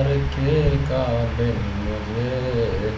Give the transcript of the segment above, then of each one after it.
प्यार के काबिल मुझे।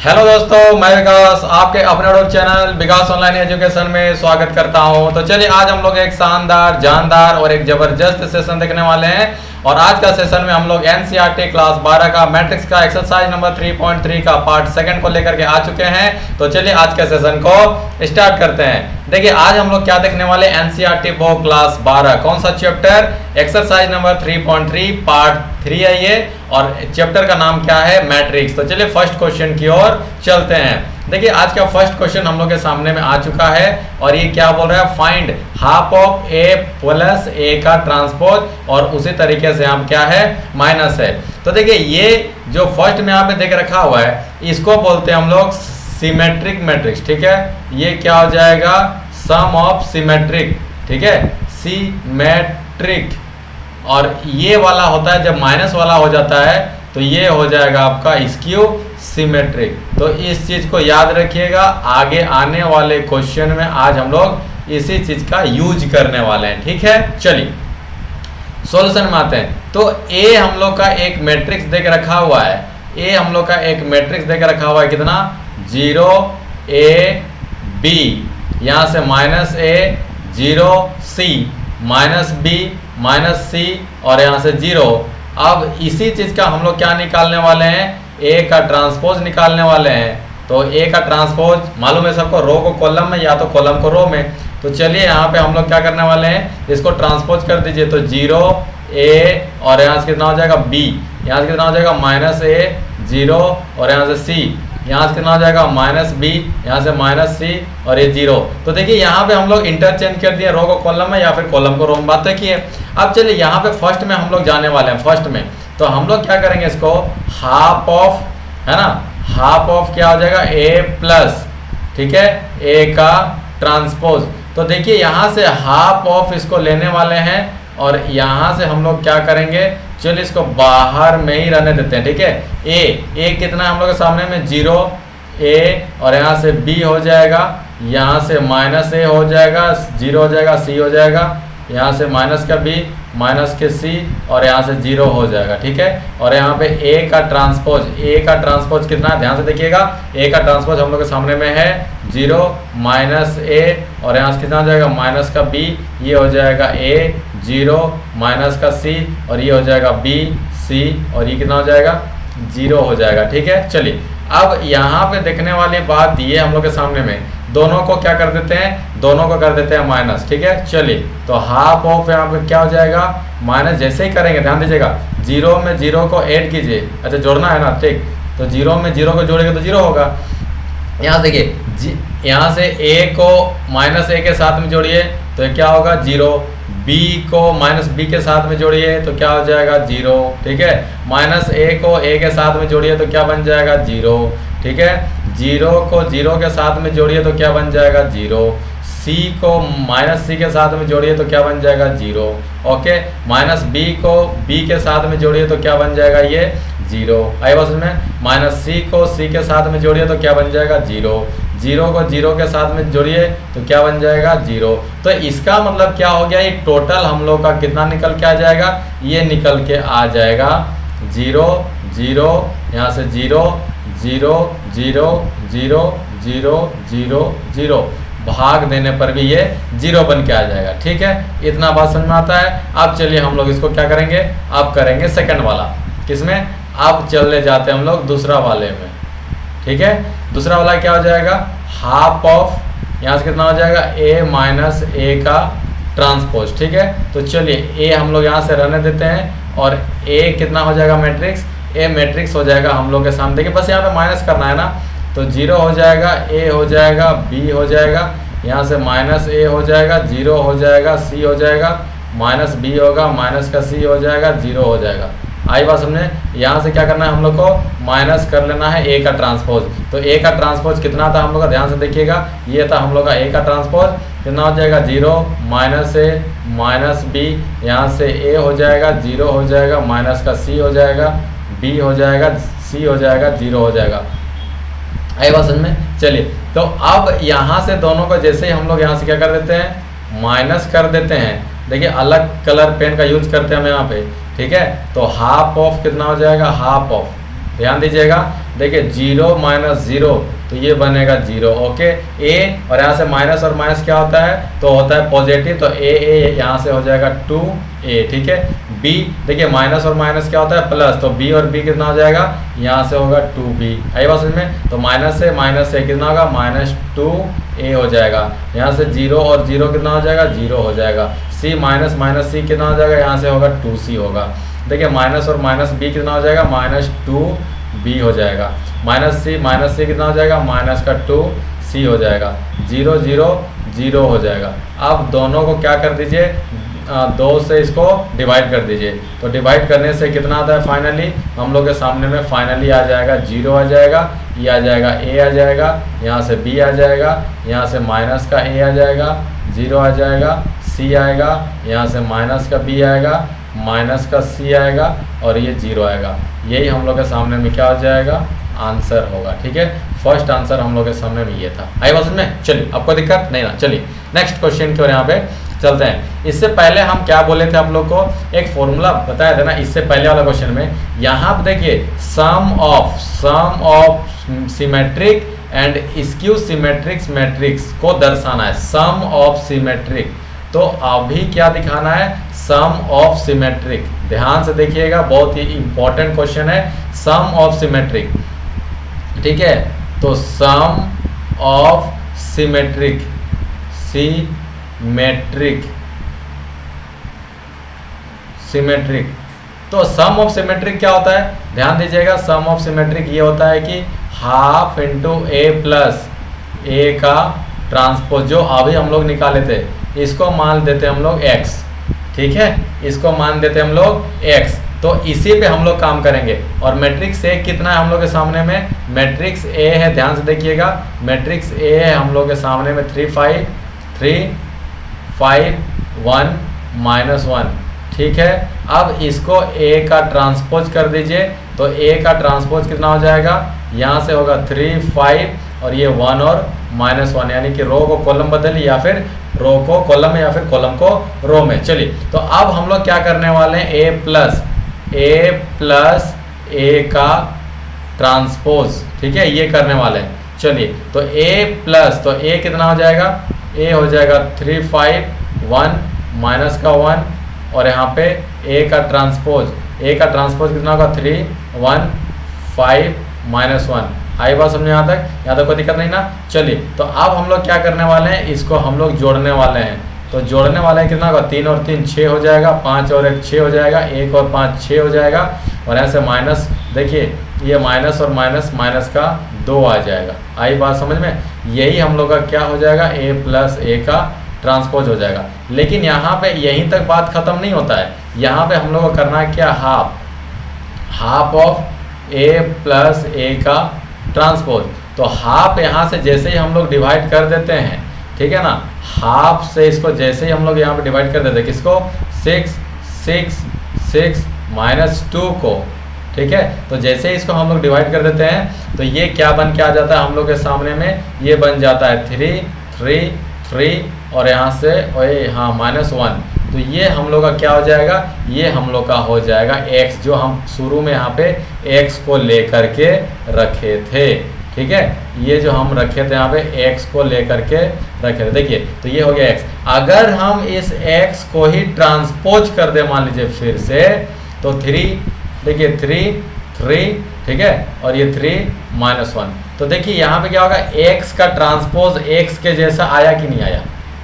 हेलो दोस्तों, मैं विकास आपके अपने यूट्यूब चैनल विकास ऑनलाइन एजुकेशन में स्वागत करता हूं। तो चलिए आज हम लोग एक शानदार, जानदार और एक जबरदस्त सेशन देखने वाले हैं। और आज का सेशन में हम लोग एनसीईआरटी क्लास 12 का मैट्रिक्स का एक्सरसाइज नंबर 3.3 का पार्ट सेकंड को लेकर के आ चुके हैं। तो चलिए आज के सेशन को स्टार्ट करते हैं। देखिए आज हम लोग क्या देखने वाले, एनसीईआरटी बुक क्लास 12 कौन सा चैप्टर, एक्सरसाइज नंबर 3.3 पार्ट 3 है ये, और चैप्टर का नाम क्या है, मैट्रिक्स। तो चलिए फर्स्ट क्वेश्चन की ओर चलते हैं। देखिए आज का फर्स्ट क्वेश्चन हम लोग के सामने में आ चुका है और ये क्या बोल रहा है, find half of A plus A का ट्रांसपोज, और उसी तरीके से यहाँ क्या है, माइनस है। तो देखिए ये जो फर्स्ट में यहाँ पे देख रखा हुआ है इसको बोलते हैं हम लोग सिमेट्रिक मैट्रिक्स। ठीक है, ये क्या हो जाएगा, सम ऑफ सिमेट्रिक। ठीक है, सिमेट्रिक। और ये वाला होता है जब माइनस वाला हो जाता है तो ये हो जाएगा आपका स्क्यू सिमेट्रिक। तो इस चीज को याद रखिएगा, आगे आने वाले क्वेश्चन में आज हम लोग इसी चीज का यूज करने वाले हैं। ठीक है, चलिए सॉल्यूशन में आते हैं। तो ए हम लोग का एक मैट्रिक्स देख रखा हुआ है, ए हम लोग का एक मैट्रिक्स देख रखा हुआ है, कितना, 0 A B, यहाँ से माइनस ए, 0 C, माइनस बी, माइनस सी, और यहाँ से 0। अब इसी चीज का हम लोग क्या निकालने वाले हैं, ए का ट्रांसपोज निकालने वाले हैं। तो ए का ट्रांसपोज मालूम है सबको, रो को कॉलम में या तो कॉलम को रो में। तो चलिए यहाँ पे हम लोग क्या करने वाले हैं, इसको ट्रांसपोज कर दीजिए। तो 0 A, और यहाँ से कितना हो जाएगा B, यहाँ से कितना हो जाएगा माइनस ए, 0, और यहाँ से C, यहाँ से कितना हो जाएगा माइनस बी, यहाँ से माइनस सी, और ये 0। तो देखिए यहाँ पे हम लोग इंटरचेंज कर दिए, रो को कॉलम में या फिर कॉलम को रो में, बात की है। अब चलिए यहाँ पे फर्स्ट में हम लोग जाने वाले हैं, फर्स्ट में। तो हम लोग क्या करेंगे, इसको हाफ ऑफ, है ना, हाफ ऑफ क्या हो जाएगा, ए प्लस, ठीक है, ए का ट्रांसपोज। तो देखिए यहाँ से हाफ ऑफ इसको लेने वाले हैं और यहाँ से हम लोग क्या करेंगे, चलिए इसको बाहर में ही रहने देते हैं। ठीक है, ए कितना है हम लोग के सामने में, 0 A, और यहाँ से B हो जाएगा, यहाँ से माइनस ए हो जाएगा, 0 हो जाएगा, C हो जाएगा, यहाँ से माइनस का B, माइनस के C, और यहाँ से 0 हो जाएगा। ठीक है, और यहाँ पे A का ट्रांसपोज, A का ट्रांसपोज कितना है, ध्यान से देखिएगा, A का ट्रांसपोज हम लोग के सामने में है 0 माइनस ए, और यहाँ से कितना हो जाएगा माइनस का B, ये हो जाएगा A, 0 माइनस का C, और ये हो जाएगा B, C, और ये कितना हो जाएगा 0 हो जाएगा। ठीक है, चलिए अब यहाँ पे देखने वाली बात ये हम लोग के सामने में, दोनों को क्या कर देते हैं, दोनों को कर देते हैं माइनस। ठीक है, चलिए तो हाफ ऑफ यहाँ पे क्या हो जाएगा, माइनस। जैसे ही करेंगे ध्यान दीजिएगा, 0 में 0 को ऐड कीजिए, अच्छा जोड़ना है ना, ठीक। तो 0 में 0 को जोड़ेंगे तो 0 होगा। यहाँ देखिए यहाँ से a को माइनस ए के साथ में जोड़िए तो ये क्या होगा 0, b को माइनस b के साथ में जोड़िए तो क्या हो जाएगा 0। ठीक है, माइनस a को a के साथ में जोड़िए तो क्या बन जाएगा 0। ठीक है, 0 को 0 के साथ में जोड़िए तो क्या बन जाएगा 0। c को माइनस c के साथ में जोड़िए तो क्या बन जाएगा 0। ओके, माइनस b को b के साथ में जोड़िए तो क्या बन जाएगा ये 0। आई बात में, माइनस c को c के साथ में जोड़िए तो क्या बन जाएगा 0। 0 को 0 के साथ में जोड़िए तो क्या बन जाएगा 0। तो इसका मतलब क्या हो गया, ये टोटल हम लोग का कितना निकल के आ जाएगा, ये निकल के आ जाएगा 0 0, यहाँ से 0 0 0 0 0 0 0, भाग देने पर भी ये 0 बन के आ जाएगा। ठीक है, इतना बात समझ में आता है। अब चलिए हम लोग इसको क्या करेंगे, अब करेंगे सेकंड वाला, किसमें, अब चलने जाते हैं हम लोग दूसरा वाले में। ठीक है, दूसरा वाला क्या हो जाएगा, हाफ ऑफ, यहाँ से कितना हो जाएगा a माइनस ए का ट्रांसपोज। ठीक है, तो चलिए a हम लोग यहाँ से रहने देते हैं और a कितना हो जाएगा मैट्रिक्स, a मैट्रिक्स हो जाएगा हम लोग के सामने। देखिए बस यहाँ पे माइनस करना है ना, तो 0 हो जाएगा, a हो जाएगा, b हो जाएगा, यहाँ से माइनस a हो जाएगा, 0 हो जाएगा, c हो जाएगा, माइनस b होगा, माइनस का c हो जाएगा, 0 हो जाएगा। आई बात समझे, यहाँ से क्या करना है हम लोग को, माइनस कर लेना है a का ट्रांसपोज। तो a का ट्रांसपोज कितना था हम लोग का, ध्यान से देखिएगा, ये था हम लोग का a का ट्रांसपोज, कितना हो जाएगा 0 माइनस ए माइनस b, यहाँ से a हो जाएगा, 0 हो जाएगा, माइनस का c हो जाएगा, b हो जाएगा, c हो जाएगा, 0 हो जाएगा। आई बात समझ में, चलिए तो अब यहाँ से दोनों को जैसे ही हम लोग यहाँ से क्या कर देते हैं, माइनस कर देते हैं। देखिए अलग कलर पेन का यूज करते हैं हम यहाँ पे, ठीक है। तो हाफ ऑफ कितना हो जाएगा, हाफ ऑफ, ध्यान दीजिएगा, देखिए 0 माइनस 0 तो ये बनेगा 0, ओके। ए और यहाँ से माइनस और माइनस क्या होता है, तो होता है पॉजिटिव, तो ए यहाँ से हो जाएगा 2a, ठीक है। बी देखिए माइनस और माइनस क्या होता है, प्लस, तो बी और बी कितना हो जाएगा, यहाँ से होगा 2b, आई बात समझ में। तो माइनस से कितना होगा, -2a हो जाएगा। यहाँ से 0 और 0 कितना हो जाएगा, 0 हो जाएगा। सी माइनस सी कितना हो जाएगा, यहाँ से होगा 2c होगा। देखिए माइनस और माइनस बी कितना हो जाएगा, -2b हो जाएगा। माइनस सी कितना हो जाएगा, -2c हो जाएगा। 0 0 0 हो जाएगा। अब दोनों को क्या कर दीजिए, 2 से इसको डिवाइड कर दीजिए। तो डिवाइड करने से कितना आता है, फाइनली हम लोग के सामने में फाइनली आ जाएगा 0 आ जाएगा, ये आ जाएगा a आ जाएगा, यहाँ से b आ जाएगा, यहाँ से माइनस का a आ जाएगा, 0 आ जाएगा, c आएगा, यहाँ से माइनस का b आएगा, माइनस का c आएगा और ये 0 आएगा। यही हम लोग के सामने में क्या हो जाएगा, आंसर होगा, ठीक है। फर्स्ट आंसर हम लोग के सामने में ये था, आई बात समझ में। चलिए आपको दिक्कत नहीं ना, चलिए नेक्स्ट क्वेश्चन की ओर यहाँ पे चलते हैं। इससे पहले हम क्या बोले थे आप लोग को, एक फॉर्मूला बताया था ना इससे पहले वाला क्वेश्चन में। यहाँ पे देखिए sum of symmetric and skew symmetrics matrix को दर्शाना है, सम ऑफ सिमेट्रिक। तो अभी क्या दिखाना है, सम ऑफ सिमेट्रिक। ध्यान से देखिएगा, बहुत ही इंपॉर्टेंट क्वेश्चन है, सम ऑफ सिमेट्रिक, ठीक है। तो सम ऑफ सिमेट्रिक तो सम ऑफ सिमेट्रिक क्या होता है, ध्यान दीजिएगा। सम ऑफ सिमेट्रिक ये होता है कि half into a plus a का ट्रांसपोज, जो अभी हम लोग निकाले थे, इसको मान देते हम लोग x, ठीक है, इसको मान देते हम लोग x। तो इसी पे हम लोग काम करेंगे। और मैट्रिक्स ए कितना है हम लोग के सामने में, मैट्रिक्स ए है, ध्यान से देखिएगा, मैट्रिक्स ए है हम लोग के सामने में 3 5 1 -1, ठीक है। अब इसको ए का ट्रांसपोज कर दीजिए, तो ए का ट्रांसपोज कितना हो जाएगा, यहाँ से होगा 3 5 और ये 1 और -1, यानी कि रो को कॉलम बदलिए या फिर रो को कॉलम में या फिर कॉलम को रो में। चलिए तो अब हम लोग क्या करने वाले हैं, a प्लस a का ट्रांसपोज, ठीक है, ये करने वाले हैं। चलिए तो a प्लस, तो a कितना हो जाएगा, a हो जाएगा 3 5 1 माइनस का 1 और यहाँ पे a का ट्रांसपोज कितना होगा, 3 1 5 -1। आई बात समझे यहाँ तक कोई दिक्कत नहीं ना। चलिए तो अब हम लोग क्या करने वाले हैं, इसको हम लोग जोड़ने वाले हैं। तो जोड़ने वाले हैं, कितना होगा, 3 और 3 6 हो जाएगा, 5 और 1 6 हो जाएगा, 1 और 5 6 हो जाएगा और ऐसे माइनस, देखिए ये माइनस और माइनस का 2 आ जाएगा। आई बात समझ में। यही हम लोग का क्या हो जाएगा, a प्लस a का ट्रांसपोज हो जाएगा। लेकिन यहाँ पे यहीं तक बात खत्म नहीं होता है, यहाँ पे हम लोग को करना है क्या, half of a plus a का ट्रांसपोज। तो हाफ यहाँ से जैसे ही हम लोग डिवाइड कर देते हैं, ठीक है ना, हाफ से इसको जैसे ही हम लोग यहाँ पे डिवाइड कर देते हैं, किसको, 6 -2 को, ठीक है। तो जैसे ही इसको हम लोग डिवाइड कर देते हैं तो ये क्या बन के आ जाता है हम लोग के सामने में, ये बन जाता है 3 और यहाँ से हाँ -1। तो ये हम लोग का क्या हो जाएगा, ये हम लोग का हो जाएगा x, जो हम शुरू में यहाँ पे x को लेकर के रखे थे, ठीक है। ये जो हम रखे थे यहाँ पे x को लेकर के रखे थे, देखिए तो ये हो गया x। अगर हम इस x को ही ट्रांसपोज कर दे, मान लीजिए फिर से, तो 3, देखिए 3 ठीक है, और ये 3 -1। तो देखिए यहाँ पे क्या होगा, x का ट्रांसपोज x के जैसा आया कि नहीं आया,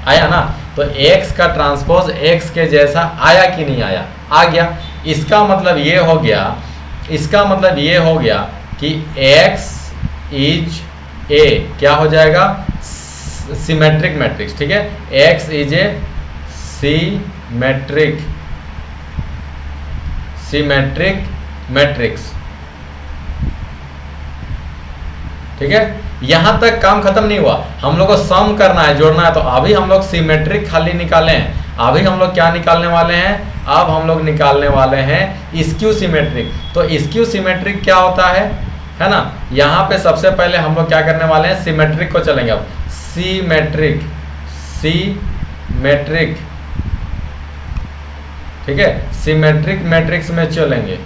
आया ना। तो x का ट्रांसपोज x के जैसा आया कि नहीं आया, आ गया। इसका मतलब ये हो गया कि x इज a क्या हो जाएगा, सिमेट्रिक मैट्रिक्स, ठीक है। x is a symmetric matrix, ठीक है। यहां तक काम खत्म नहीं हुआ, हम लोग को सम करना है, जोड़ना है। तो अभी हम लोग सिमेट्रिक खाली निकाले हैं, अभी हम लोग क्या निकालने वाले हैं, अब हम लोग निकालने वाले हैं स्क्यू सिमेट्रिक। तो स्क्यू सिमेट्रिक क्या होता है ना। यहाँ पे सबसे पहले हम लोग क्या करने वाले हैं, सिमेट्रिक को चलेंगे। अब सिमेट्रिक ठीक है, सिमेट्रिक मैट्रिक्स में चलेंगे,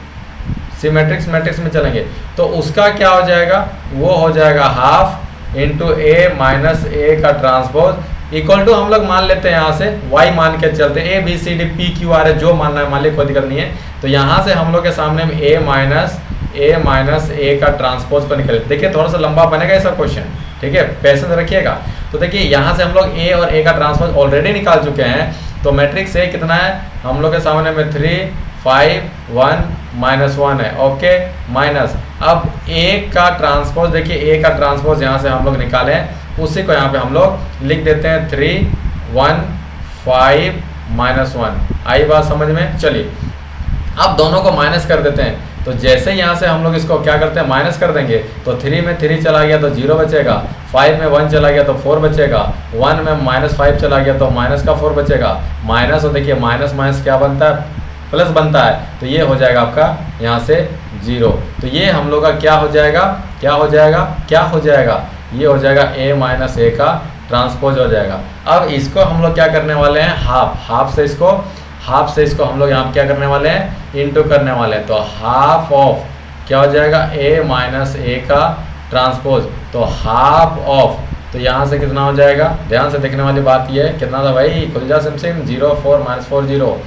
सिमेट्रिक मैट्रिक्स में चलेंगे तो उसका क्या हो जाएगा, वो हो जाएगा हाफ इंटू ए माइनस ए का ट्रांसपोज इक्वल टू, हम लोग मान लेते हैं यहाँ से y मान के चलते हैं, A B C D P Q R है, जो मानना है मान लिया, कोई दिक्कत नहीं है। तो यहाँ से हम लोग के सामने में ए माइनस ए का ट्रांसपोज को निकले। देखिए थोड़ा सा लंबा बनेगा ऐसा क्वेश्चन, ठीक है, पैसेंस रखिएगा। तो देखिए यहाँ से हम लोग ए और ए का ट्रांसपोज ऑलरेडी निकाल चुके हैं, तो मैट्रिक्स ए कितना है हम लोग के सामने में 3 5 1 -1 है, ओके, माइनस अब ए का ट्रांसपोज, देखिए ए का ट्रांसपोज यहाँ से हम लोग निकाले हैं, उसी को यहाँ पे हम लोग लिख देते हैं 3 1 5 -1। आई बात समझ में? चलिए अब दोनों को माइनस कर देते हैं, तो जैसे यहाँ से हम लोग इसको क्या करते हैं माइनस कर देंगे, तो 3 में 3 चला गया तो 0 बचेगा, 5 में 1 चला गया तो 4 बचेगा, 1 में -5 चला गया तो माइनस का 4 बचेगा, माइनस, और देखिए माइनस माइनस क्या बनता है, प्लस बनता है, तो ये हो जाएगा आपका यहाँ से 0। तो ये हम लोग का क्या हो जाएगा, क्या हो जाएगा, क्या हो जाएगा, ये हो जाएगा ए माइनस ए का ट्रांसपोज हो जाएगा। अब इसको हम लोग क्या करने वाले हैं, हाफ से इसको हम लोग यहाँ क्या करने वाले हैं, इनटू करने वाले हैं, तो हाफ ऑफ क्या हो जाएगा, ए माइनस ए का ट्रांसपोज, तो हाफ ऑफ, तो यहाँ से कितना हो जाएगा, ध्यान से देखने वाली बात ये है, कितना था भाई, खुल जा सिम 0 4 -4 0,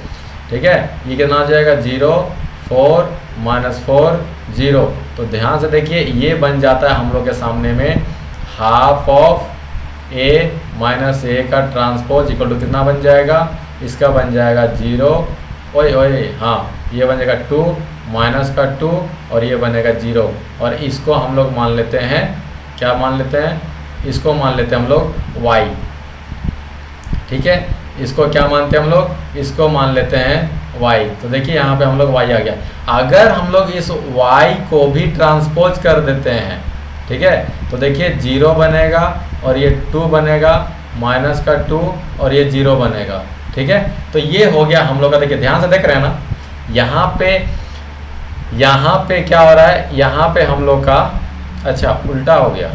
ठीक है, ये कितना हो जाएगा 0 4 -4 0। तो ध्यान से देखिए ये बन जाता है हम लोग के सामने में हाफ ऑफ ए माइनस ए का ट्रांसपोज इक्वल टू कितना बन जाएगा, इसका बन जाएगा 0, ओए हाँ, ये बन जाएगा 2 माइनस का 2 और ये बनेगा 0, और इसको हम लोग मान लेते हैं, क्या मान लेते हैं, इसको मान लेते हैं हम लोग y, ठीक है, इसको क्या मानते हैं हम लोग, इसको मान लेते हैं y। तो देखिए यहाँ पे हम लोग y आ गया। अगर हम लोग इस y को भी ट्रांसपोज कर देते हैं, ठीक है, तो देखिए 0 बनेगा और ये 2 बनेगा, माइनस का 2 और ये 0 बनेगा, ठीक है। तो ये हो गया हम लोग का, देखिए ध्यान से देख रहे हैं ना, यहाँ पे क्या हो रहा है, यहाँ पे हम लोग का, अच्छा उल्टा हो गया,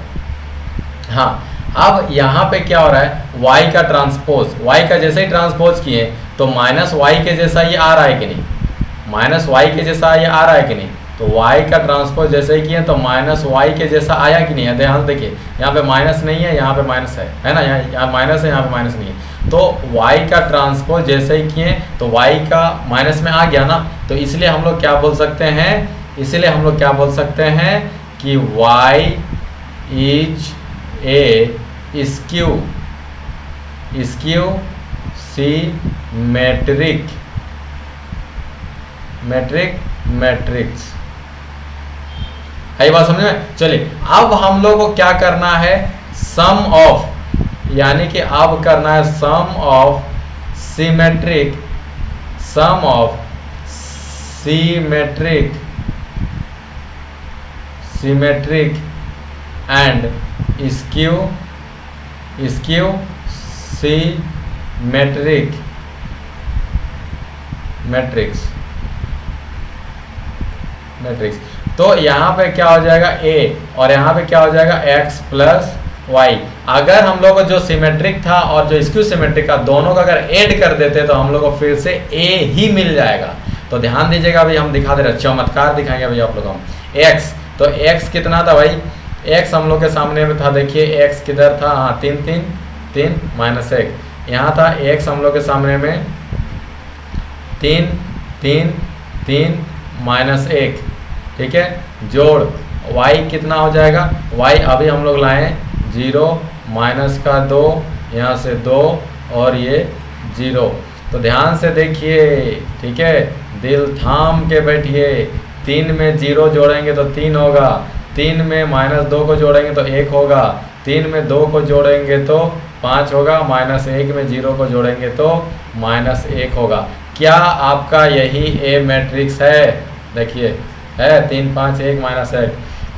हाँ, अब यहाँ पे क्या हो रहा है, y का ट्रांसपोज, y का जैसे ही ट्रांसपोज किए तो माइनस वाई के जैसा ये आ रहा है कि नहीं, माइनस वाई के जैसा ये आ रहा है कि नहीं, तो y का ट्रांसपोज जैसे ही किए तो माइनस वाई के जैसा आया कि नहीं है। ध्यान से देखिए यहाँ पे माइनस नहीं है, यहाँ पे माइनस है ना, यहाँ माइनस है, यहाँ पे माइनस नहीं है, तो y का ट्रांसपोज जैसे ही किए तो y का माइनस में आ गया ना, तो इसलिए हम लोग क्या बोल सकते हैं, इसलिए हम लोग क्या बोल सकते हैं कि y is A skew symmetric matrix. है बात समझ में? चलिए अब हम लोग को क्या करना है, सम ऑफ, यानी कि अब करना है sum of symmetric and skew symmetric matrix. तो यहाँ पे क्या हो जाएगा a और यहाँ पे क्या हो जाएगा x प्लस वाई। अगर हम लोग को जो सिमेट्रिक था और जो स्क्यू सिमेट्रिक था दोनों का अगर ऐड कर देते तो हम लोग को फिर से a ही मिल जाएगा। तो ध्यान दीजिएगा भाई, हम दिखा दे रहे, चमत्कार दिखाएंगे भाई आप लोग हम। x, तो x कितना था भाई, x हम लोग के सामने में था, देखिए x किधर था, हाँ 3 माइनस 1 यहाँ था, x हम लोग के सामने में 3 माइनस 1, ठीक है, जोड़ y कितना हो जाएगा, y अभी हम लोग लाएं 0 माइनस का 2 यहाँ से 2 और ये 0। तो ध्यान से देखिए, ठीक है, दिल थाम के बैठिए, 3 में 0 जोड़ेंगे तो 3 होगा, 3 में माइनस 2 को जोड़ेंगे तो 1 होगा, 3 में 2 को जोड़ेंगे तो 5 होगा, माइनस 1 में 0 को जोड़ेंगे तो माइनस 1 होगा। क्या आपका यही ए मैट्रिक्स है? देखिए है 3 5 1 माइनस 1।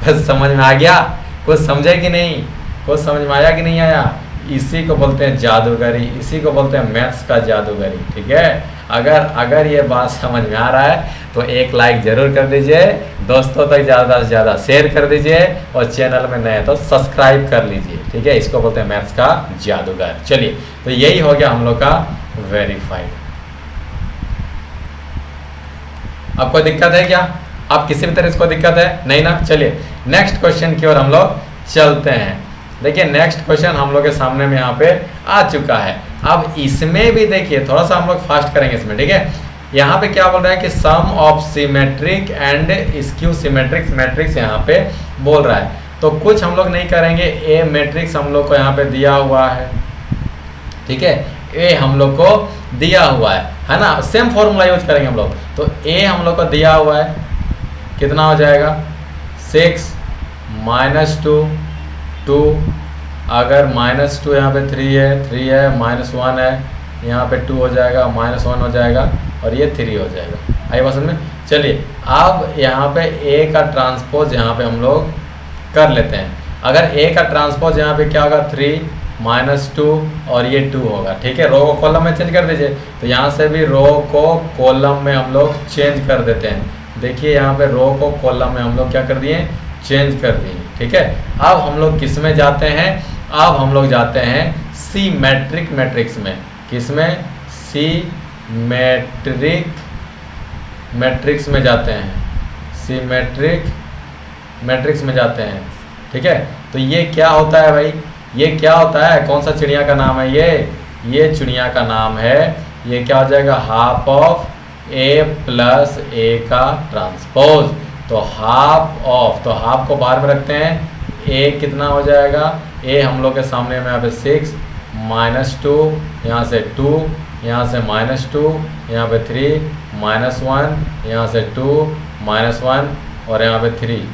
कुछ समझ में आ गया? कुछ समझे कि नहीं? कुछ समझ में आया कि नहीं आया? इसी को बोलते हैं जादूगरी, इसी को बोलते हैं मैथ्स का जादूगरी, ठीक है। अगर ये बात समझ में आ रहा है तो एक लाइक जरूर कर दीजिए, दोस्तों तक ज़्यादा से ज़्यादा शेयर कर दीजिए और चैनल में नए तो सब्सक्राइब कर लीजिए, ठीक है। इसको बोलते हैं मैथ्स का जादूगर। चलिए, तो यही हो गया हम लोग का वेरीफाइड। अब कोई दिक्कत है क्या? अब किसी भी तरह इसको दिक्कत है नहीं ना? चलिए नेक्स्ट क्वेश्चन की ओर हम लोग चलते हैं। देखिए नेक्स्ट क्वेश्चन हम लोग के सामने में यहाँ पे आ चुका है। अब इसमें भी देखिए थोड़ा सा हम लोग फास्ट करेंगे इसमें, ठीक है। यहाँ पे क्या बोल रहा है कि sum of symmetric and skew symmetric matrix यहाँ पे बोल रहा है। तो कुछ हम लोग नहीं करेंगे, ए मैट्रिक्स हम लोग को यहाँ पे दिया हुआ है, ठीक है। ए हम लोग को दिया हुआ है ना, सेम फॉर्मूला यूज करेंगे हम लोग। तो ए हम लोग को दिया हुआ है, कितना हो जाएगा 6 -2 2, अगर -2 यहाँ पे 3 है -1 है, यहाँ पे 2 हो जाएगा, -1 हो जाएगा और ये 3 हो जाएगा। आई बात समझ में? चलिए अब यहाँ पे ए का ट्रांसपोज यहाँ पे हम लोग कर लेते हैं। अगर ए का ट्रांसपोज यहाँ पे क्या होगा 3 -2 और ये 2 होगा, ठीक है। रो को कॉलम में चेंज कर दीजिए। तो यहाँ से भी रो को कॉलम में हम लोग चेंज कर देते हैं। देखिए यहाँ पे रो को कॉलम में हम लोग क्या कर दिए, चेंज कर दिए, ठीक है। अब हम लोग किस में जाते हैं? अब हम लोग जाते हैं सिमेट्रिक मैट्रिक्स में। किस में? सिमेट्रिक मैट्रिक्स में जाते हैं, सिमेट्रिक मैट्रिक्स में जाते हैं, ठीक है। तो ये क्या होता है भाई? ये क्या होता है? कौन सा चिड़िया का नाम है ये चिड़िया का नाम है। ये क्या हो जाएगा? Half of A plus A का ट्रांसपोज। तो हाफ ऑफ, तो हाफ को बाहर में रखते हैं, ए कितना हो जाएगा? ए हम लोग के सामने में यहाँ पे 6 -2, यहाँ से 2, यहाँ से -2, यहाँ पे 3 -1, यहाँ से 2 -1 और यहाँ पे 3,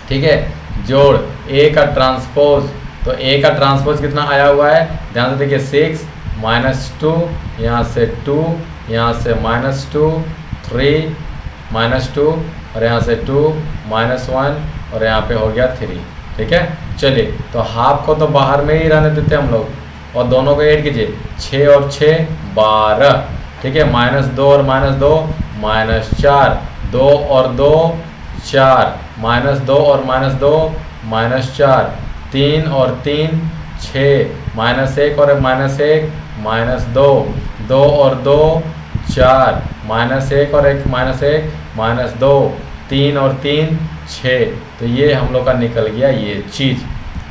ठीक है। जोड़ ए का ट्रांसपोज, तो ए का ट्रांसपोज कितना आया हुआ है? ध्यान से देखिए 6 -2, यहाँ से 2, यहाँ से -2, 3 -2 और यहाँ से 2 -1 और यहाँ पे हो गया 3, ठीक है। चलिए तो हाफ को तो बाहर में ही रहने देते हैं हम लोग और दोनों को ऐड कीजिए, 6 और 6 12, ठीक है। -2 और -2 -4, 2 और 2 4, -2 और -2 -4, 3 और 3 6, -1 और -1 -2, 2 और 2 4, -1 और 1 -2, 3 और 3 6। तो ये हम लोग का निकल गया ये चीज़,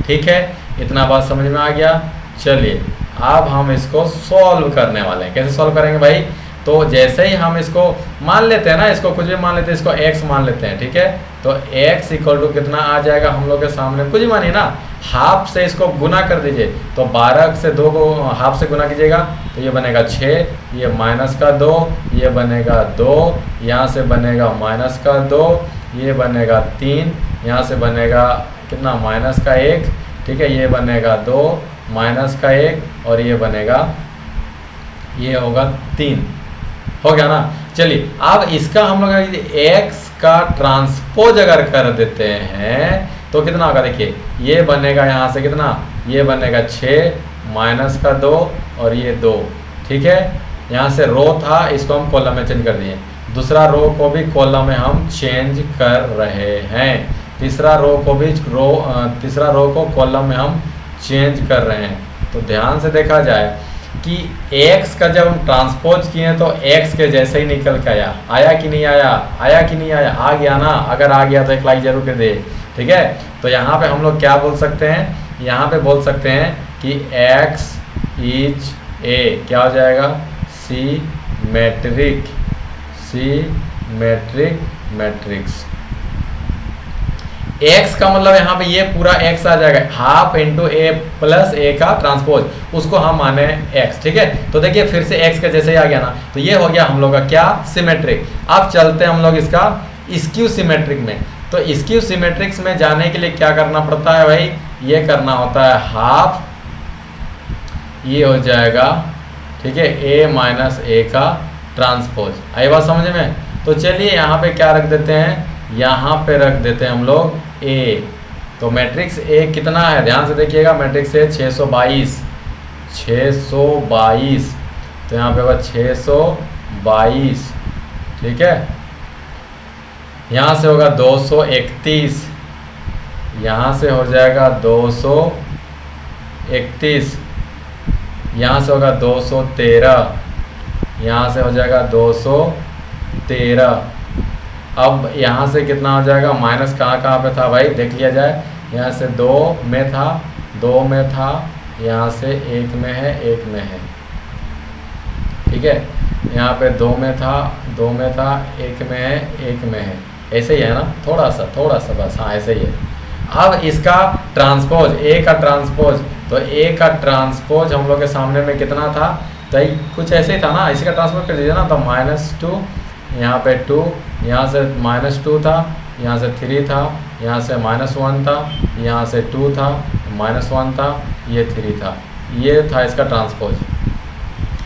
ठीक है। इतना बात समझ में आ गया। चलिए अब हम इसको सॉल्व करने वाले हैं। कैसे सॉल्व करेंगे भाई? तो जैसे ही हम इसको मान लेते हैं ना, इसको कुछ भी मान लेते हैं, इसको x मान लेते हैं, ठीक है। तो x इक्वल टू कितना आ जाएगा हम लोग के सामने? कुछ ही मानिए ना, हाफ से इसको गुना कर दीजिए। तो 12 से 2 को हाफ से गुना कीजिएगा तो ये बनेगा 6, ये -2, ये बनेगा 2, यहाँ से बनेगा -2, ये बनेगा 3, यहाँ से बनेगा कितना -1, ठीक है। ये बनेगा 2 -1 और ये बनेगा, ये होगा 3, हो गया ना। चलिए अब इसका हम लोग x का ट्रांसपोज अगर कर देते हैं तो कितना होगा? देखिए ये बनेगा यहाँ से कितना, ये बनेगा 6 -2 और ये 2, ठीक है। यहाँ से रो था, इसको हम कॉलम में चेंज कर दिए। दूसरा रो को भी कॉलम में हम चेंज कर रहे हैं। तीसरा रो को कॉलम में हम चेंज कर रहे हैं। तो ध्यान से देखा जाए कि x का जब हम ट्रांसपोज किए तो x के जैसे ही निकल के आया कि नहीं आया? आया कि नहीं आया? आ गया ना। अगर आ गया तो एक लाइक जरूर कर दे, ठीक है। तो यहाँ पे हम लोग क्या बोल सकते हैं? यहाँ पे बोल सकते हैं कि x इज a क्या हो जाएगा? Symmetric matrix. x का मतलब यहाँ पे ये पूरा x आ जाएगा, half into a plus a का ट्रांसपोज, उसको हम माने x, ठीक है। तो देखिए फिर से x के जैसे ही आ गया ना। तो ये हो गया हम लोग का क्या? सिमेट्रिक। अब चलते हैं हम लोग इसका स्क्यू सिमेट्रिक में। तो स्क्यू सिमेट्रिक्स में जाने के लिए क्या करना पड़ता है भाई? ये करना होता है हाफ, ये हो जाएगा, ठीक है, a का ट्रांसपोज। आई बात समझ में? तो चलिए यहाँ पे क्या रख देते हैं? यहाँ पे रख देते हैं हम लोग a। तो मैट्रिक्स a कितना है? ध्यान से देखिएगा, मैट्रिक्स a 622, तो यहाँ पे होगा 622, ठीक है। यहाँ से होगा 231, यहाँ से हो जाएगा 231, यहाँ से होगा 213, यहाँ से हो जाएगा 214, 13। अब यहाँ से कितना हो जाएगा, माइनस कहाँ कहाँ पे था भाई देख लिया जाए। यहाँ से 2 में था, 2 में था, यहाँ से 1 में है, 1 में है, ठीक है। यहाँ पे 2 में था, 2 में था, 1 में है, 1 में है, ऐसे ही है ना, थोड़ा सा बस, हाँ ऐसे ही है। अब इसका ट्रांसपोज, ए का ट्रांसपोज, तो ए का ट्रांसपोज हम लोग के सामने में कितना था, तो कुछ ऐसे ही था ना, इसी का ट्रांसपोज कर दीजिए ना, तो -2, यहाँ पे 2, यहाँ से -2 था, यहाँ से 3 था, यहाँ से -1 था, यहाँ से 2 था, -1 था, ये 3 था, ये था इसका ट्रांसपोज,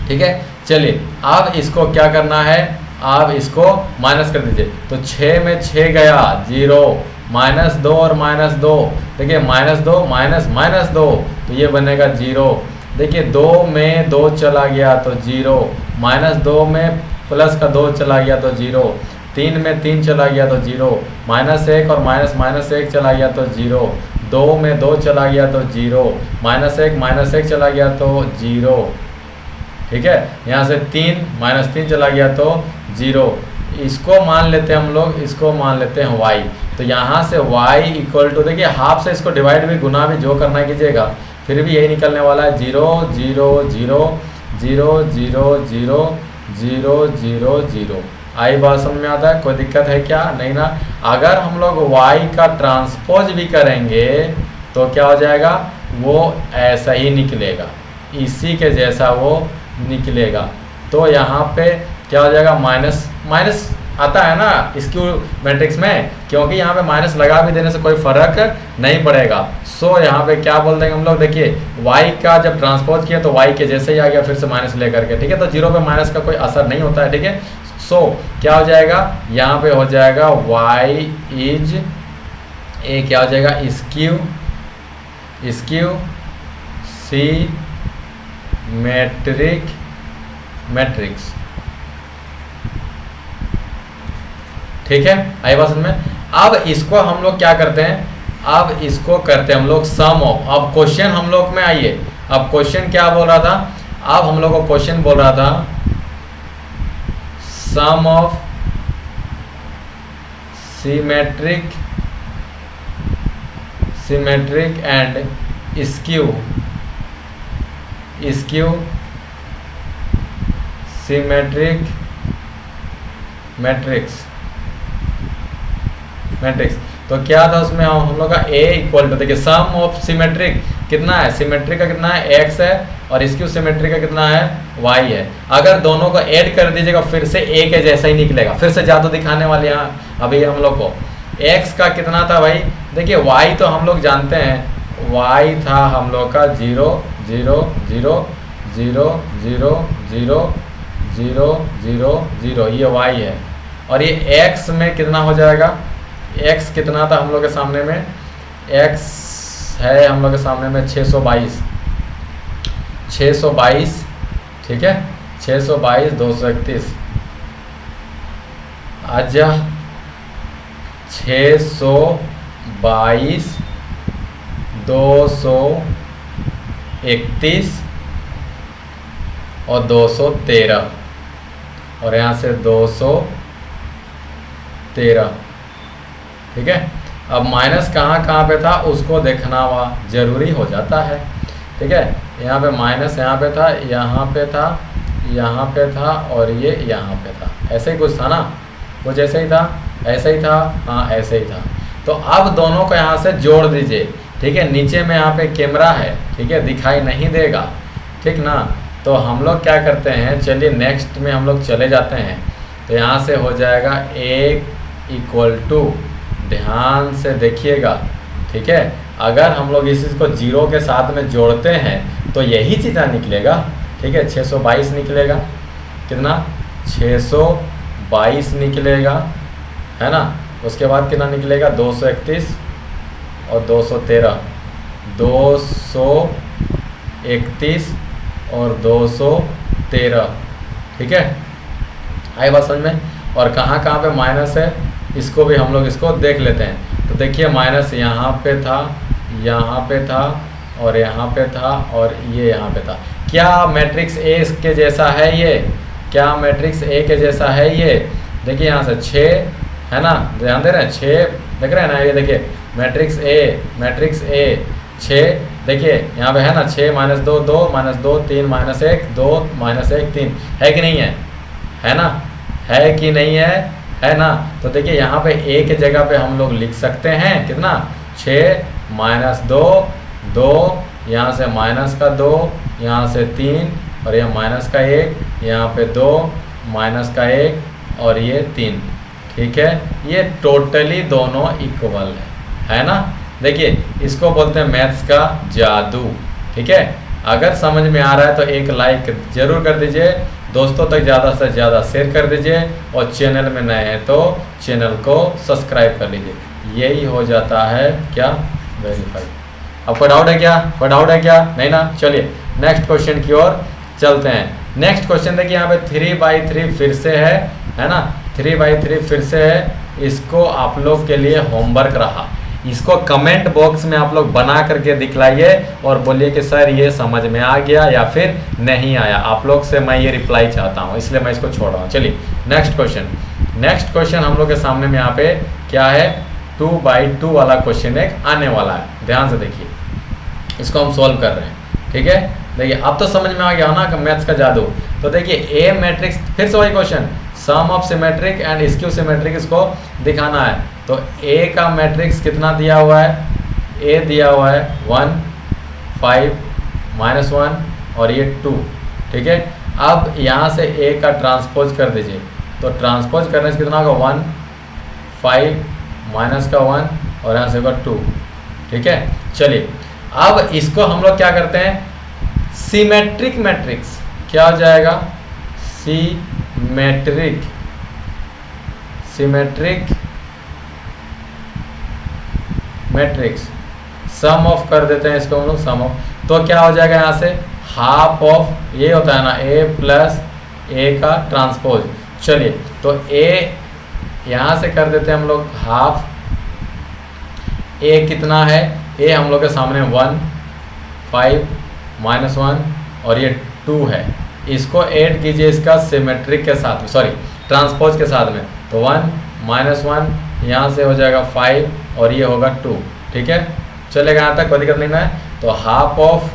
ठीक है। चलिए अब इसको क्या करना है, आप इसको माइनस कर दीजिए, तो 6 में 6 गया 0, -2 और -2, देखिए -2 -2, तो ये बनेगा 0। देखिए 2 में 2 चला गया तो 0, -2 में प्लस का 2 चला गया तो 0, 3 में 3 चला गया तो 0, -1 और -1 चला गया तो 0, 2 में 2 चला गया तो 0, -1 चला गया तो 0, ठीक है। यहाँ से 3 चला गया तो 0। इसको मान लेते हैं हम लोग, इसको मान लेते हैं y, तो यहाँ से y इक्वल टू, देखिए हाफ से इसको डिवाइड भी गुना भी जो करना कीजिएगा, फिर भी यही निकलने वाला है 0 0 0 0 0 0 0 0 0। आई बात समझ में आता है, कोई दिक्कत है क्या, नहीं ना। अगर हम लोग y का ट्रांसपोज भी करेंगे तो क्या हो जाएगा, वो ऐसा ही निकलेगा, इसी के जैसा वो निकलेगा। तो यहाँ पे क्या हो जाएगा, माइनस आता है ना स्क्यू मैट्रिक्स में, क्योंकि यहाँ पे माइनस लगा भी देने से कोई फर्क नहीं पड़ेगा। सो यहाँ पे क्या बोल देंगे हम लोग, देखिए y का जब ट्रांसपोज किया तो y के जैसे ही आ गया, फिर से माइनस लेकर के, ठीक है। तो 0 पे माइनस का कोई असर नहीं होता है, ठीक है। सो क्या हो जाएगा, यहाँ पे हो जाएगा y इज ए, क्या हो जाएगा, स्क्यू मैट्रिक्स, ठीक है। आई बात समझ में। अब इसको हम लोग क्या करते हैं, अब इसको करते हैं हम लोग सम ऑफ। अब क्वेश्चन हम लोग में आइए, अब क्वेश्चन क्या बोल रहा था, अब हम लोग को क्वेश्चन बोल रहा था sum of symmetric and skew symmetric matrix. तो क्या था उसमें, हम लोग का a इक्वल टू, देखिए सम ऑफ सिमेट्रिक कितना है, सिमेट्रिक का कितना है x है, और स्क्यू सिमेट्रिक का कितना है y है। अगर दोनों को ऐड कर दीजिएगा फिर से a के जैसा ही निकलेगा। फिर से जादू दिखाने वाले यहाँ अभी हम लोग को x का कितना था भाई, देखिए y तो हम लोग जानते हैं, y था हम लोग का 0 0 0 0 0 0 0 0 0, ये y है। और ये x में कितना हो जाएगा, x कितना था हम लोग के सामने में, x है हम लोग के सामने में 622, ठीक है, 622 231, अच्छा 622 231 और 213, और यहाँ से 213, ठीक है। अब माइनस कहाँ कहाँ पे था उसको देखना जरूरी हो जाता है, ठीक है। यहाँ पे माइनस यहाँ पे था, यहाँ पे था, यहाँ पे था, और ये यहाँ पे था, ऐसे ही कुछ था ना, कुछ ऐसे ही था, ऐसे ही था, हाँ ऐसे ही था। तो अब दोनों को यहाँ से जोड़ दीजिए, ठीक है। नीचे में यहाँ पे कैमरा है, ठीक है, दिखाई नहीं देगा, ठीक ना। तो हम लोग क्या करते हैं, चलिए नेक्स्ट में हम लोग चले जाते हैं। तो यहाँ से हो जाएगा 1 इक्वल टू, ध्यान से देखिएगा, ठीक है। अगर हम लोग इस चीज़ को 0 के साथ में जोड़ते हैं तो यही चीज़ निकलेगा, ठीक है। 622 निकलेगा, कितना 622 निकलेगा, है ना। उसके बाद कितना निकलेगा 231 और 213, 231 और 213, ठीक है। आई बात समझ में। और कहाँ कहाँ पे माइनस है इसको भी हम लोग इसको देख लेते हैं। तो देखिए माइनस यहाँ पे था, यहाँ पे था, और यहाँ पे था, और ये यहाँ पे था। क्या मैट्रिक्स ए के जैसा है ये, क्या मैट्रिक्स ए के जैसा है ये, देखिए यहाँ से 6 है ना, ध्यान दे रहे हैं 6 देख रहे हैं ना, ये देखिए मैट्रिक्स ए 6 देखिए यहाँ पे है ना 6 -2 2 -2 3 -1 2 -1 3 है कि नहीं है ना, है कि नहीं है ना। तो देखिए यहाँ पे ए के जगह पे हम लोग लिख सकते हैं कितना 6 -2 2 यहाँ से माइनस का 2 यहाँ से 3 और यह माइनस का 1 यहाँ पे 2 माइनस का 1 और ये 3। ठीक है, ये टोटली दोनों इक्वल है ना। देखिए इसको बोलते हैं मैथ्स का जादू। ठीक है, अगर समझ में आ रहा है तो एक लाइक जरूर कर दीजिए, दोस्तों तक ज़्यादा से ज़्यादा शेयर कर दीजिए और चैनल में नए हैं तो चैनल को सब्सक्राइब कर लीजिए। यही हो जाता है क्या वेरीफाई। अब कोई डाउट है क्या, कोई डाउट है क्या, नहीं ना। चलिए नेक्स्ट क्वेश्चन की ओर चलते हैं। नेक्स्ट क्वेश्चन देखिए यहाँ पे 3/3 फिर से है ना, 3/3 फिर से है। इसको आप लोग के लिए होमवर्क रहा, इसको कमेंट बॉक्स में आप लोग बना करके दिखलाइए और बोलिए कि सर ये समझ में आ गया या फिर नहीं आया। आप लोग से मैं ये रिप्लाई चाहता हूँ, इसलिए मैं इसको छोड़ रहा हूँ। चलिए नेक्स्ट क्वेश्चन हम लोग के सामने में यहाँ पे क्या है 2/2 वाला क्वेश्चन एक आने वाला है। ध्यान से देखिए, इसको हम सॉल्व कर रहे हैं। ठीक है, देखिए अब तो समझ में आ गया ना कि मैथ्स का जादू। तो देखिए ए मैट्रिक्स, फिर से वही question, sum of symmetric and skew symmetric इसको दिखाना है। तो ए का मैट्रिक्स कितना दिया हुआ है, ए दिया हुआ है 1 5 -1 और ये 2। ठीक है, अब यहाँ से ए का ट्रांसपोज कर दीजिए, तो ट्रांसपोज करने से कितना होगा 1 5 माइनस का 1 और यहाँ से होगा 2। ठीक है, चलिए अब इसको हम लोग क्या करते हैं, सिमेट्रिक मैट्रिक्स क्या हो जाएगा, सिमेट्रिक मैट्रिक्स सम ऑफ कर देते हैं इसको हम लोग, सम ऑफ। तो क्या हो जाएगा यहाँ से हाफ ऑफ, ये होता है ना ए प्लस ए का ट्रांसपोज। चलिए तो ए यहाँ से कर देते हैं हम लोग हाफ, ए कितना है, ए हम लोग के सामने 1 5 -1 और ये 2 है। इसको ऐड कीजिए इसका सिमेट्रिक के साथ में, सॉरी ट्रांसपोज के साथ में, तो 1 -1 यहाँ से हो जाएगा 5 और ये होगा 2। ठीक है, चलेगा यहाँ तक, कोई दिक्कत नहीं है। तो हाफ ऑफ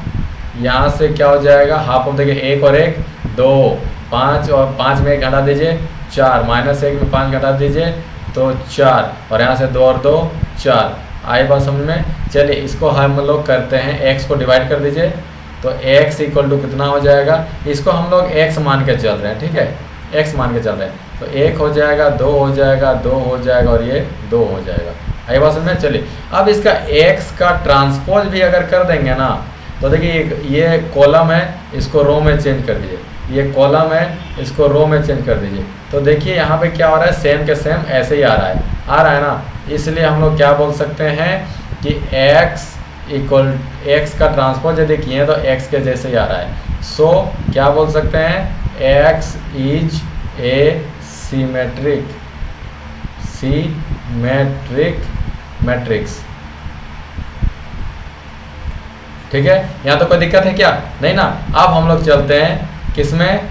यहाँ से क्या हो जाएगा, हाफ ऑफ देखिए 1 और 1 2 5 और 5 में 1 घटा दीजिए 4 -1 में 5 घटा दीजिए तो 4 और यहाँ से 2 और 2 4। आई बात समझ में। चलिए इसको हम लोग करते हैं, x को डिवाइड कर दीजिए तो x इक्वल टू कितना हो जाएगा, इसको हम लोग x मान के चल रहे हैं। ठीक है, x मान के चल रहे हैं तो 1 हो जाएगा 2 हो जाएगा 2 हो जाएगा और ये 2 हो जाएगा। आई बात समझ में। चलिए अब इसका x का ट्रांसपोज भी अगर कर देंगे ना, तो देखिए ये कॉलम है, इसको रो में चेंज कर दीजिए, ये कॉलम है, इसको रो में चेंज कर दीजिए। तो देखिए यहाँ पे क्या हो रहा है, सेम के सेम ऐसे ही आ रहा है ना। इसलिए हम लोग क्या बोल सकते हैं कि x का ट्रांसपोज यदि किए तो x के जैसे ही आ रहा है। सो क्या बोल सकते हैं, x is a symmetric matrix. ठीक है, यहाँ तो कोई दिक्कत है क्या, नहीं ना। अब हम लोग चलते हैं किसमें,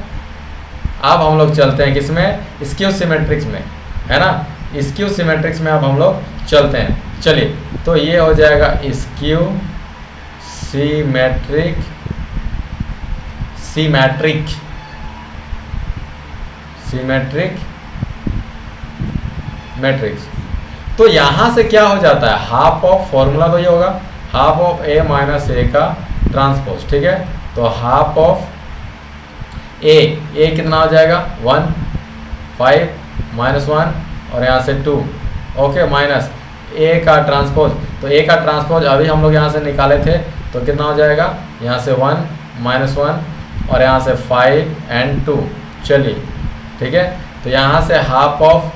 अब हम लोग चलते हैं किसमें, स्क्यू सिमेट्रिक्स में, है ना। स्क्यू सिमेट्रिक्स में अब हम लोग चलते हैं। चलिए तो ये हो जाएगा स्क्यू सिमेट्रिक मैट्रिक्स। तो यहाँ से क्या हो जाता है, हाफ ऑफ, फॉर्मूला तो ये होगा हाफ ऑफ ए माइनस ए का ट्रांसपोज। ठीक है, तो हाफ ऑफ ए कितना हो जाएगा 1 5 -1 और यहाँ से 2। ओके, माइनस ए का ट्रांसपोज, तो ए का ट्रांसपोज अभी हम लोग यहाँ से निकाले थे तो कितना हो जाएगा, यहाँ से 1 -1 और यहाँ से 5 and 2। चलिए ठीक है, तो यहाँ से हाफ ऑफ,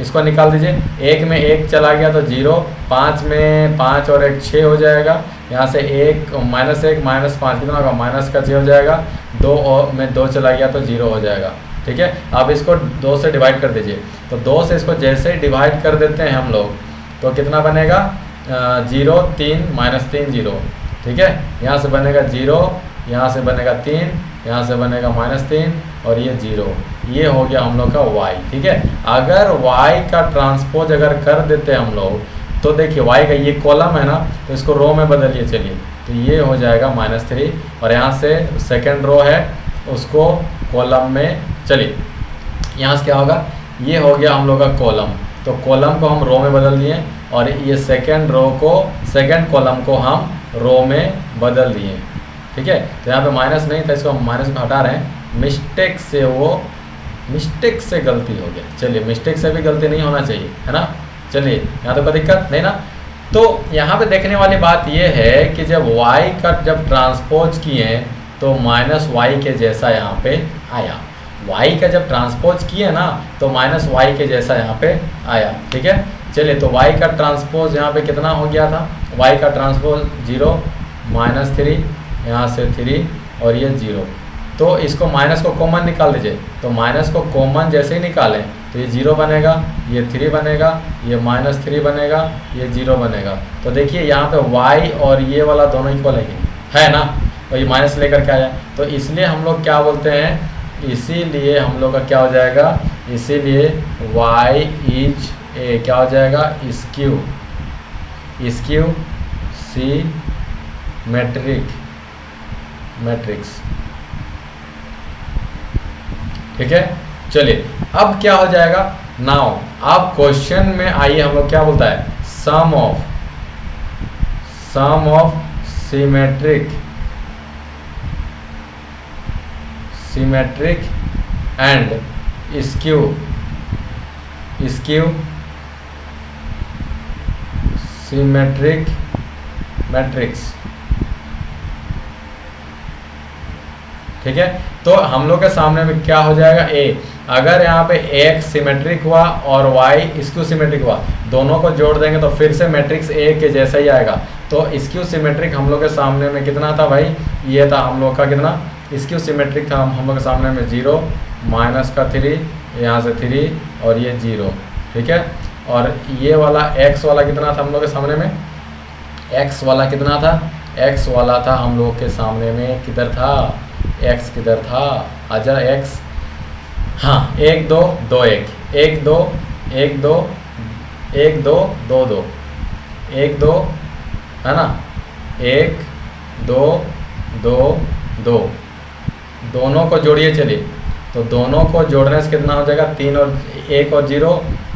इसको निकाल दीजिए, 1 में 1 चला गया तो 0, 5 में 5 और 1 6 हो जाएगा, यहाँ से 1 -5 कितना होगा, माइनस का 6 हो जाएगा, 2 और में 2 चला गया तो 0 हो जाएगा। ठीक है, अब इसको 2 से डिवाइड कर दीजिए, तो 2 से इसको जैसे ही डिवाइड कर देते हैं हम लोग तो कितना बनेगा 0 3 -3 0। ठीक है, यहाँ से बनेगा 0, यहाँ से बनेगा 3, यहाँ से बनेगा -3 और ये 0। ये हो गया हम लोग का y, ठीक है। अगर y का ट्रांसपोज अगर कर देते हैं हम लोग, तो देखिए y का ये कॉलम है ना, तो इसको रो में बदलिए। चलिए, तो ये हो जाएगा -3, और यहाँ से सेकेंड रो है उसको कॉलम में, चलिए यहाँ से क्या होगा, ये हो गया हम लोग का कॉलम, तो कॉलम को हम रो में बदल दिए, और ये सेकेंड रो को, सेकेंड कॉलम को हम रो में बदल दिए, ठीक है। तो यहाँ पे माइनस नहीं था, इसको हम माइनस को हटा रहे हैं, मिस्टेक से मिस्टेक से गलती हो गया। चलिए, मिस्टेक से भी गलती नहीं होना चाहिए, है ना। चलिए, यहाँ तो कोई दिक्कत नहीं ना। तो यहाँ पे देखने वाली बात ये है कि जब y का जब ट्रांसपोज किए तो -y के जैसा यहाँ पे आया, y का जब ट्रांसपोज किए ना तो -y के जैसा यहाँ पे आया, ठीक है। चलिए, तो y का ट्रांसपोज यहाँ पे कितना हो गया था, y का ट्रांसपोज 0 -3, यहाँ से 3 और ये 0, तो इसको माइनस को कॉमन निकाल दीजिए। तो माइनस को कॉमन जैसे ही निकालें तो ये 0 बनेगा, ये 3 बनेगा, ये -3 बनेगा, ये 0 बनेगा। तो देखिए यहाँ पे y और ये वाला दोनों इक्वल है ना, तो ये माइनस लेकर के आया, तो इसलिए हम लोग क्या बोलते हैं, इसीलिए हम लोग का क्या हो जाएगा, इसीलिए y इज ए क्या हो जाएगा, स्क्यू मैट्रिक्स, ठीक है। चलिए, अब क्या हो जाएगा, नाउ अब क्वेश्चन में आइए, हम लोग क्या बोलता है, sum of symmetric and skew symmetric matrix, ठीक है। तो हम लोग के सामने में क्या हो जाएगा, ए, अगर यहाँ पे एक सिमेट्रिक हुआ और y स्क्यू सिमेट्रिक हुआ, दोनों को जोड़ देंगे तो फिर से मैट्रिक्स ए के जैसा ही आएगा। तो स्क्यू सिमेट्रिक हम लोग के सामने में कितना था भाई, ये था हम लोग का कितना, स्क्यू सिमेट्रिक था हम लोग के सामने में 0 -3, यहाँ से 3 और ये 0, ठीक है। और ये वाला x वाला कितना था हम लोग के सामने में, x वाला कितना था, x वाला था हम लोग के सामने में, किधर था, x किधर था, आजा x, हाँ 1 2 2 1 1 2 1 2 1 2 2 2 1 2, है ना, 1 2 2 2, दोनों को जोड़िए। चलिए, तो दोनों को जोड़ने से कितना हो जाएगा, 3 और 1 और 0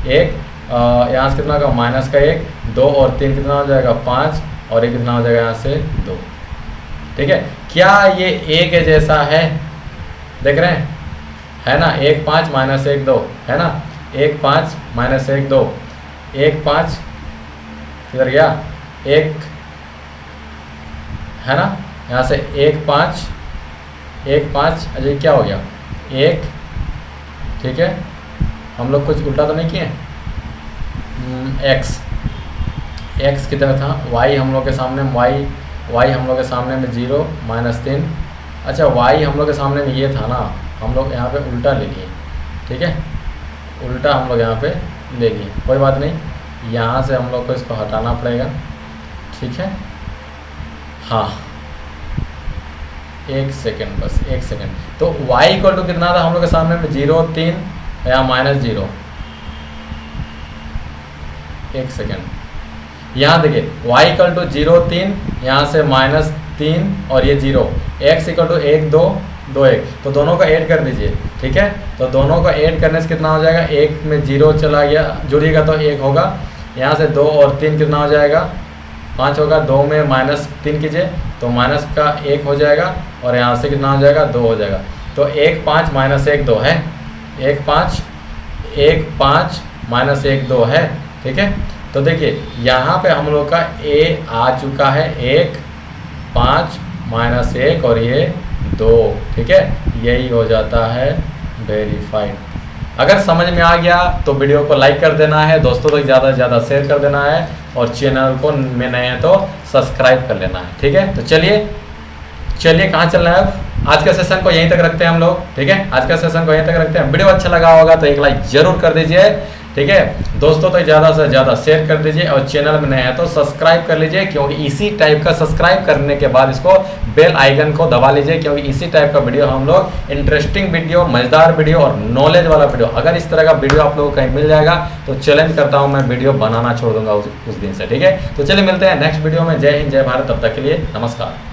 1, यहाँ से कितना होगा, -1 2 और 3 कितना हो जाएगा, 5 और ये कितना हो जाएगा, यहाँ से 2, ठीक है। क्या ये a के जैसा है, देख रहे हैं, है ना, 1 5 -1 2, है ना, 1 5 -1 2, 1 5 किधर गया, 1, है ना, यहाँ से 1 5 1 5, अजय क्या हो गया, 1, ठीक है। हम लोग कुछ उल्टा तो नहीं किए, x किधर था, y हम लोग के सामने y हम लोग के सामने में 0 -3, अच्छा y हम लोग के सामने में ये था ना, हम लोग यहाँ पे उल्टा ले लिए, ठीक है, उल्टा हम लोग यहाँ पे ले लिए, कोई बात नहीं, यहाँ से हम लोग को इसको हटाना पड़ेगा, ठीक है। हाँ, 1 सेकेंड, बस 1 सेकेंड। तो y इक्वल टू कितना था हम लोग के सामने में, 0 3, यहाँ -0, 1 सेकेंड, यहाँ देखिए y इक्वल टू 0 3, यहाँ से -3 और ये 0, x इक्वल टू 1 2 2 1, तो दोनों को ऐड कर दीजिए, ठीक है। तो दोनों को ऐड करने से कितना हो जाएगा, 1 में 0 चला गया, जुड़िएगा तो 1 होगा, यहाँ से 2 और 3 कितना हो जाएगा, 5 होगा, 2 में -3 कीजिए तो माइनस का 1 हो जाएगा, और यहाँ से कितना हो जाएगा, 2 हो जाएगा। तो 1 5 -1 2 है, 1 5 -1 2 है, ठीक है। तो देखिए यहाँ पे हम लोग का a आ चुका है, 1 5 -1 और ये 2, ठीक है, यही हो जाता है वेरीफाइड। अगर समझ में आ गया तो वीडियो को लाइक कर देना है, दोस्तों तक ज़्यादा से ज़्यादा शेयर कर देना है, और चैनल को में नए हैं तो सब्सक्राइब कर लेना है, ठीक है। तो चलिए कहाँ चल रहा है, आज का सेशन को यहीं तक रखते हैं हम लोग, ठीक है। आज का सेशन को यहीं तक रखते हैं। वीडियो अच्छा लगा होगा तो एक लाइक जरूर कर दीजिए, ठीक है दोस्तों, तो ज़्यादा से ज़्यादा शेयर कर दीजिए और चैनल में नए हैं तो सब्सक्राइब कर लीजिए, क्योंकि इसी टाइप का सब्सक्राइब करने के बाद इसको बेल आइकन को दबा लीजिए, क्योंकि इसी टाइप का वीडियो हम लोग इंटरेस्टिंग वीडियो, मज़ेदार वीडियो और नॉलेज वाला वीडियो, अगर इस तरह का वीडियो आप लोगों को कहीं मिल जाएगा तो चैलेंज करता हूँ मैं वीडियो बनाना छोड़ दूंगा उस दिन से। ठीक है, तो चलिए मिलते हैं नेक्स्ट वीडियो में। जय हिंद, जय भारत, तब तक के लिए नमस्कार।